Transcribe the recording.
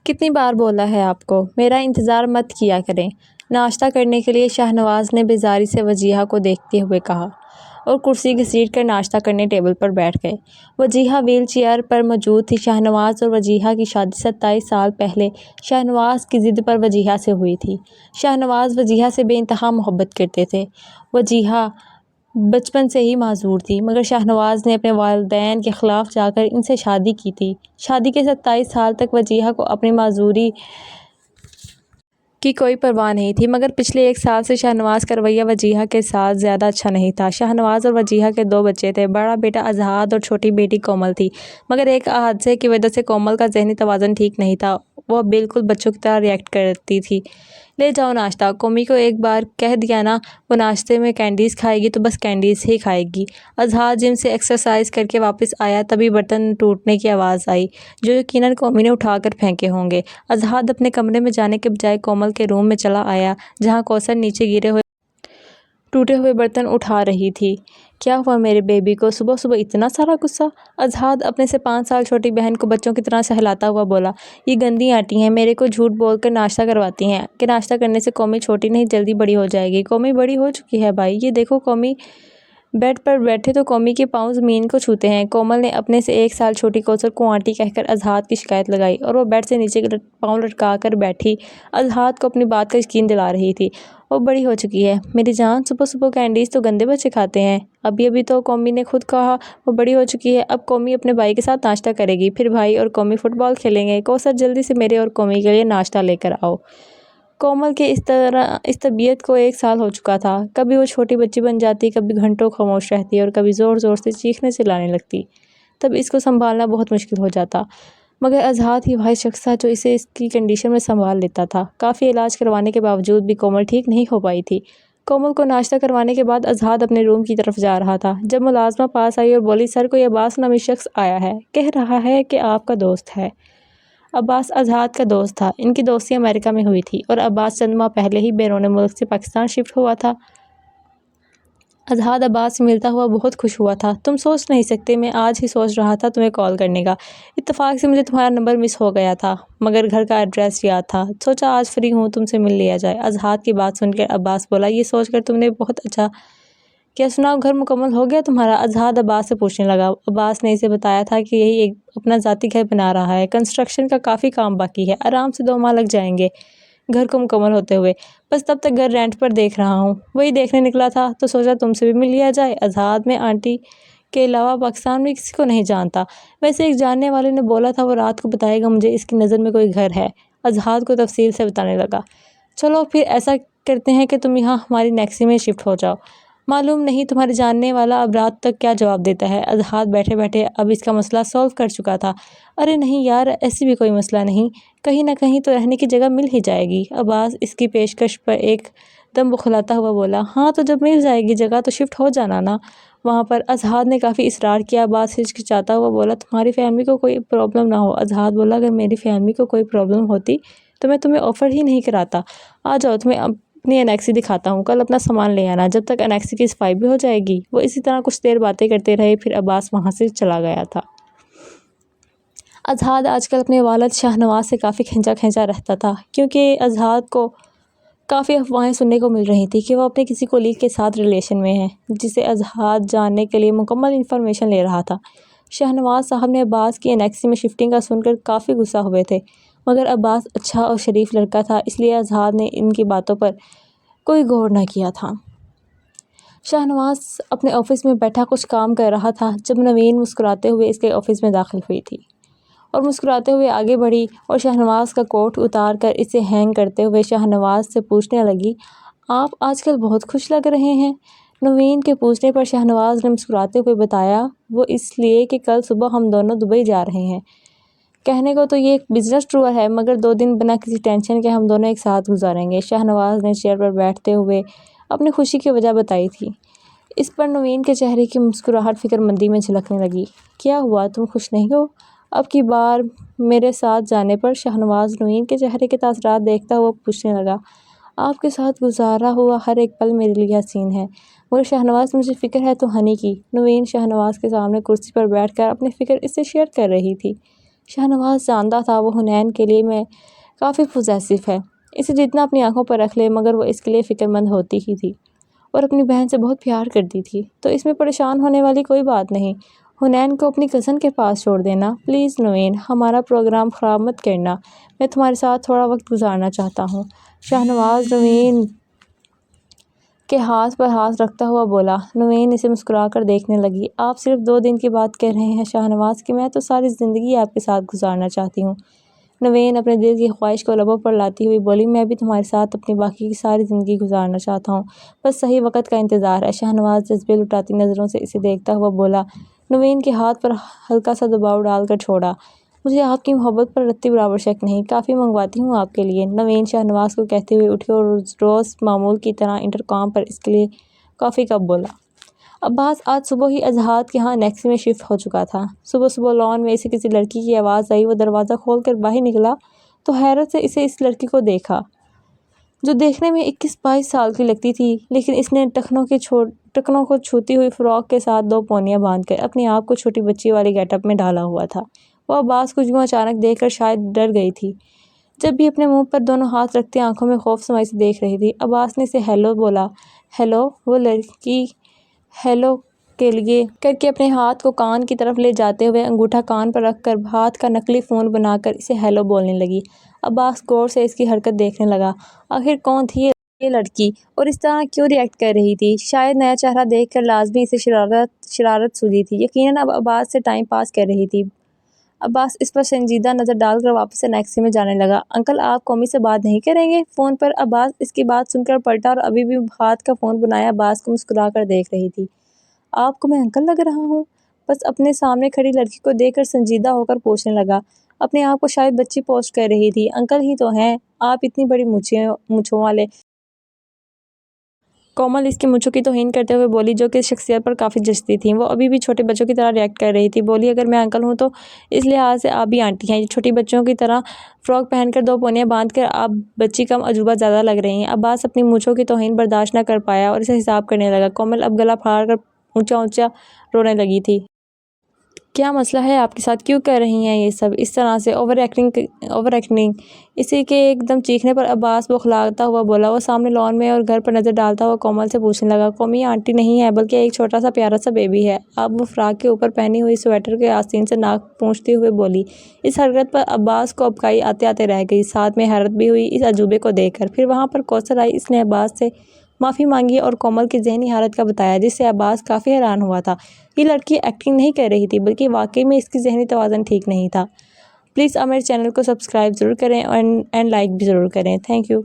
کتنی بار بولا ہے آپ کو میرا انتظار مت کیا کریں۔ ناشتہ کرنے کے لیے شاہنواز نے بیزاری سے وجیہہ کو دیکھتے ہوئے کہا اور کرسی گھسیٹ کر ناشتہ کرنے ٹیبل پر بیٹھ گئے۔ وجیہہ ویل چیئر پر موجود تھی۔ شاہنواز اور وجیہہ کی شادی 27 سال پہلے شاہنواز کی ضد پر وجیہہ سے ہوئی تھی۔ شاہنواز وجیہہ سے بے انتہا محبت کرتے تھے۔ وجیہہ بچپن سے ہی معذور تھی، مگر شاہنواز نے اپنے والدین کے خلاف جا کر ان سے شادی کی تھی۔ شادی کے 27 سال تک وجیہہ کو اپنی معذوری کی کوئی پرواہ نہیں تھی، مگر پچھلے 1 سال سے شاہنواز کا رویہ وجیہہ کے ساتھ زیادہ اچھا نہیں تھا۔ شاہنواز اور وجیہہ کے 2 بچے تھے، بڑا بیٹا اذہان اور چھوٹی بیٹی کومل تھی، مگر ایک حادثے کی وجہ سے کومل کا ذہنی توازن ٹھیک نہیں تھا۔ وہ بالکل بچوں کی طرح ری ایکٹ کرتی تھی۔ لے جاؤ ناشتہ، کومی کو ایک بار کہہ دیا نا وہ ناشتے میں کینڈیز کھائے گی تو بس کینڈیز ہی کھائے گی۔ اذہان جم سے ایکسرسائز کر کے واپس آیا، تبھی برتن ٹوٹنے کی آواز آئی، جو یقیناً کومی نے اٹھا کر پھینکے ہوں گے۔ اذہان اپنے کمرے میں جانے کے بجائے کومل کے روم میں چلا آیا، جہاں کوثر نیچے گرے ہوئے ٹوٹے ہوئے برتن اٹھا رہی تھی۔ کیا ہوا میرے بیبی کو صبح صبح اتنا سارا غصہ؟ اذہان اپنے سے 5 سال چھوٹی بہن کو بچوں کی طرح سہلاتا ہوا بولا۔ یہ گندی آنٹی ہیں، میرے کو جھوٹ بول کر ناشتہ کرواتی ہیں کہ ناشتہ کرنے سے کومی چھوٹی نہیں جلدی بڑی ہو جائے گی۔ کومی بڑی ہو چکی ہے بھائی، یہ دیکھو کومی بیڈ پر بیٹھے تو کومی کے پاؤں زمین کو چھوتے ہیں۔ کومل نے اپنے سے 1 سال چھوٹی کوثر کو آنٹی کہہ کر اذہان کی شکایت لگائی اور وہ بیڈ سے نیچے پاؤں لٹکا کر بیٹھی اذہان کو اپنی بات کا یقین دلا رہی تھی۔ وہ بڑی ہو چکی ہے میری جان، صبح صبح کینڈیز تو گندے بچے کھاتے ہیں۔ ابھی تو کومی نے خود کہا وہ بڑی ہو چکی ہے۔ اب کومی اپنے بھائی کے ساتھ ناشتہ کرے گی، پھر بھائی اور کومی فٹ بال کھیلیں گے۔ کوثر جلدی سے میرے اور کومی کے لیے ناشتہ لے کر آؤ۔ کومل کے اس طبیعت کو 1 سال ہو چکا تھا۔ کبھی وہ چھوٹی بچی بن جاتی، کبھی گھنٹوں خاموش رہتی اور کبھی زور زور سے چیخنے چلانے لگتی۔ تب اس کو سنبھالنا بہت مشکل ہو جاتا، مگر اذہان ہی واحد شخص تھا جو اسے اس کی کنڈیشن میں سنبھال لیتا تھا۔ کافی علاج کروانے کے باوجود بھی کومل ٹھیک نہیں ہو پائی تھی۔ کومل کو ناشتہ کروانے کے بعد اذہان اپنے روم کی طرف جا رہا تھا، جب ملازمہ پاس آئی اور بولی سر کوئی عباس نامی شخص آیا ہے، کہہ رہا ہے کہ آپ کا دوست ہے۔ عباس اذہان کا دوست تھا۔ ان کی دوستی امریکہ میں ہوئی تھی اور عباس چند ماہ پہلے ہی بیرون ملک سے پاکستان شفٹ ہوا تھا۔ اذہان عباس سے ملتا ہوا بہت خوش ہوا تھا۔ تم سوچ نہیں سکتے، میں آج ہی سوچ رہا تھا تمہیں کال کرنے کا۔ اتفاق سے مجھے تمہارا نمبر مس ہو گیا تھا، مگر گھر کا ایڈریس یاد تھا، سوچا آج فری ہوں تم سے مل لیا جائے۔ اذہان کی بات سن کر عباس بولا یہ سوچ کر تم نے بہت اچھا کیا، سناؤ گھر مکمل ہو گیا تمہارا؟ اذہان عباس سے پوچھنے لگا۔ عباس نے اسے بتایا تھا کہ یہی ایک اپنا ذاتی گھر بنا رہا ہے، کنسٹرکشن کا کافی کام باقی ہے، آرام سے 2 ماہ لگ جائیں گے گھر کو مکمل ہوتے ہوئے، بس تب تک گھر رینٹ پر دیکھ رہا ہوں۔ وہی دیکھنے نکلا تھا تو سوچا تم سے بھی مل لیا جائے۔ اذہان میں آنٹی کے علاوہ پاکستان میں کسی کو نہیں جانتا، ویسے ایک جاننے والے نے بولا تھا وہ رات کو بتائے گا مجھے اس کی نظر میں کوئی گھر ہے۔ اذہان کو تفصیل سے بتانے لگا۔ چلو پھر ایسا کرتے ہیں کہ تم یہاں ہماری نیکسی میں شفٹ ہو جاؤ، معلوم نہیں تمہارے جاننے والا اب رات تک کیا جواب دیتا ہے۔ اذہان بیٹھے بیٹھے اب اس کا مسئلہ سولو کر چکا تھا۔ ارے نہیں یار، ایسی بھی کوئی مسئلہ نہیں، کہیں نہ کہیں تو رہنے کی جگہ مل ہی جائے گی۔ عباس اس کی پیشکش پر ایک دم بخلاتا ہوا بولا، ہاں تو جب مل جائے گی جگہ تو شفٹ ہو جانا نا وہاں پر۔ اذہان نے کافی اصرار کیا۔ عباس ہچکچاتا ہوا بولا تمہاری فیملی کو کوئی پرابلم نہ ہو؟ اذہان بولا اگر میری فیملی کو کوئی پرابلم ہوتی تو میں تمہیں آفر ہی نہیں کراتا۔ آ جاؤ تمہیں اپنی انیکسی دکھاتا ہوں، کل اپنا سامان لے آنا، جب تک انیکسی کی صفائی بھی ہو جائے گی۔ وہ اسی طرح کچھ دیر باتیں کرتے رہے، پھر عباس وہاں سے چلا گیا تھا۔ اذہان آج کل اپنے والد شاہنواز سے کافی کھنچا کھنچا رہتا تھا، کیونکہ اذہان کو کافی افواہیں سننے کو مل رہی تھی کہ وہ اپنے کسی کولیگ کے ساتھ ریلیشن میں ہے، جسے اذہان جاننے کے لیے مکمل انفارمیشن لے رہا تھا۔ شاہنواز صاحب نے عباس کی انیکسی میں شفٹنگ کا سن کر کافی غصہ ہوئے تھے، مگر عباس اچھا اور شریف لڑکا تھا، اس لیے اذہان نے ان کی باتوں پر کوئی غور نہ کیا تھا۔ شاہنواز اپنے آفس میں بیٹھا کچھ کام کر رہا تھا جب نوین مسکراتے ہوئے اس کے آفس میں داخل ہوئی تھی اور مسکراتے ہوئے آگے بڑھی اور شاہنواز کا کوٹ اتار کر اسے ہینگ کرتے ہوئے شاہنواز سے پوچھنے لگی، آپ آج کل بہت خوش لگ رہے ہیں۔ نوین کے پوچھنے پر شاہنواز نے مسکراتے ہوئے بتایا، وہ اس لیے کہ کل صبح ہم دونوں دبئی جا رہے ہیں۔ کہنے کو تو یہ ایک بزنس ٹور ہے، مگر 2 دن بنا کسی ٹینشن کے ہم دونوں ایک ساتھ گزاریں گے۔ شاہنواز نے چیئر پر بیٹھتے ہوئے اپنی خوشی کی وجہ بتائی تھی۔ اس پر نوین کے چہرے کی مسکراہٹ فکر مندی میں جھلکنے لگی۔ کیا ہوا، تم خوش نہیں ہو اب کی بار میرے ساتھ جانے پر؟ شاہنواز نوین کے چہرے کے تاثرات دیکھتا ہوا پوچھنے لگا۔ آپ کے ساتھ گزارا ہوا ہر ایک پل میرے لیے حسین ہے، مگر شاہنواز مجھے فکر ہے تو ہنی کی۔ نوین شاہنواز کے سامنے کرسی پر بیٹھ کر اپنی فکر اس سے شیئر کر رہی تھی۔ شاہنواز جانتا تھا وہ حنین کے لیے میں کافی پوزیسو ہے، اسے جتنا اپنی آنکھوں پر رکھ لے مگر وہ اس کے لیے فکر مند ہوتی ہی تھی اور اپنی بہن سے بہت پیار کرتی تھی، تو اس میں پریشان ہونے والی کوئی بات نہیں۔ حنین کو اپنی کزن کے پاس چھوڑ دینا۔ پلیز نوین، ہمارا پروگرام خراب مت کرنا، میں تمہارے ساتھ تھوڑا وقت گزارنا چاہتا ہوں۔ شاہنواز نوین کے ہاتھ پر ہاتھ رکھتا ہوا بولا۔ نوین اسے مسکرا کر دیکھنے لگی۔ آپ صرف 2 دن کی بات کہہ رہے ہیں شاہنواز، کہ میں تو ساری زندگی آپ کے ساتھ گزارنا چاہتی ہوں۔ نوین اپنے دل کی خواہش کو لبوں پر لاتی ہوئی بولی، میں بھی تمہارے ساتھ اپنی باقی کی ساری زندگی گزارنا چاہتا ہوں، بس صحیح وقت کا انتظار ہے۔ شاہنواز جذبے لٹاتی نظروں سے اسے دیکھتا ہوا بولا۔ نوین کے ہاتھ پر ہلکا سا دباؤ ڈال کر چھوڑا۔ مجھے آپ کی محبت پر رتی برابر شک نہیں، کافی منگواتی ہوں آپ کے لیے۔ نوین شاہنواز کو کہتے ہوئے اٹھے اور روز معمول کی طرح انٹرکام پر اس کے لیے کافی کپ بولا۔ عباس آج صبح ہی اظہار کے ہاں نیکسی میں شفٹ ہو چکا تھا۔ صبح صبح لان میں اسے کسی لڑکی کی آواز آئی، وہ دروازہ کھول کر باہر نکلا تو حیرت سے اسے اس لڑکی کو دیکھا جو دیکھنے میں 21-22 سال کی لگتی تھی، لیکن اس نے ٹکنوں کو چھوتی ہوئی فراک کے ساتھ 2 پونیاں باندھ کر اپنے آپ کو چھوٹی بچی والی گیٹ اپ میں ڈالا ہوا تھا۔ وہ عباس کو یوں اچانک دیکھ کر شاید ڈر گئی تھی، جب بھی اپنے منہ پر دونوں ہاتھ رکھتے آنکھوں میں خوف سمائی سے دیکھ رہی تھی۔ عباس نے اسے ہیلو بولا۔ ہیلو، وہ لڑکی ہیلو کے لیے کر کے اپنے ہاتھ کو کان کی طرف لے جاتے ہوئے انگوٹھا کان پر رکھ کر ہاتھ کا نقلی فون بنا کر اسے ہیلو بولنے لگی۔ عباس غور سے اس کی حرکت دیکھنے لگا۔ آخر کون تھی یہ لڑکی اور اس طرح کیوں ری ایکٹ کر رہی تھی؟ شاید نیا چہرہ دیکھ کر لازمی اسے شرارت سوزی تھی۔ یقیناً اب عباس سے ٹائم پاس کر رہی تھی۔ عباس اس پر سنجیدہ نظر ڈال کر واپس سے نیکسی میں جانے لگا۔ انکل آپ قومی سے بات نہیں کریں گے فون پر؟ عباس اس کی بات سن کر پلٹا اور ابھی بھی ہاتھ کا فون بنائے عباس کو مسکرا کر دیکھ رہی تھی۔ آپ کو میں انکل لگ رہا ہوں؟ بس اپنے سامنے کھڑی لڑکی کو دیکھ کر سنجیدہ ہو کر پوچھنے لگا۔ اپنے آپ کو شاید بچی پوسٹ کر رہی تھی۔ انکل ہی تو ہیں آپ، اتنی بڑی مونچھوں والے۔ کومل اس کی مونچھوں کی توہین کرتے ہوئے بولی، جو کہ اس شخصیت پر کافی جچتی تھیں۔ وہ ابھی بھی چھوٹے بچوں کی طرح ری ایکٹ کر رہی تھی۔ بولی، اگر میں انکل ہوں تو اس لحاظ سے آپ بھی آنٹی ہیں، چھوٹی بچوں کی طرح فراک پہن کر 2 پونیاں باندھ کر آپ بچی کم عجوبہ زیادہ لگ رہی ہیں۔ عباس اپنی مونچھوں کی توہین برداشت نہ کر پایا اور اسے حساب کرنے لگا۔ کومل اب گلا پھاڑ کر اونچا اونچا رونے لگی تھی۔ کیا مسئلہ ہے آپ کے ساتھ؟ کیوں کر رہی ہیں یہ سب اس طرح سے اوور ایکٹنگ؟ اسی کے ایک دم چیخنے پر عباس بوکھلاتا ہوا بولا۔ وہ سامنے لان میں اور گھر پر نظر ڈالتا ہوا کومل سے پوچھنے لگا۔ قومی آنٹی نہیں ہے بلکہ ایک چھوٹا سا پیارا سا بیبی ہے۔ اب وہ فراق کے اوپر پہنی ہوئی سویٹر کے آستین سے ناک پونچھتے ہوئے بولی۔ اس حرکت پر عباس کو ابکائی آتے آتے رہ گئی، ساتھ میں حیرت بھی ہوئی اس عجوبے کو دیکھ کر۔ پھر وہاں پر کوثر آئی، اس نے عباس سے معافی مانگی اور کومل کی ذہنی حالت کا بتایا، جس سے عباس کافی حیران ہوا تھا۔ یہ لڑکی ایکٹنگ نہیں کر رہی تھی بلکہ واقعی میں اس کی ذہنی توازن ٹھیک نہیں تھا۔ پلیز آپ میرے چینل کو سبسکرائب ضرور کریں اینڈ لائک بھی ضرور کریں۔ Thank you.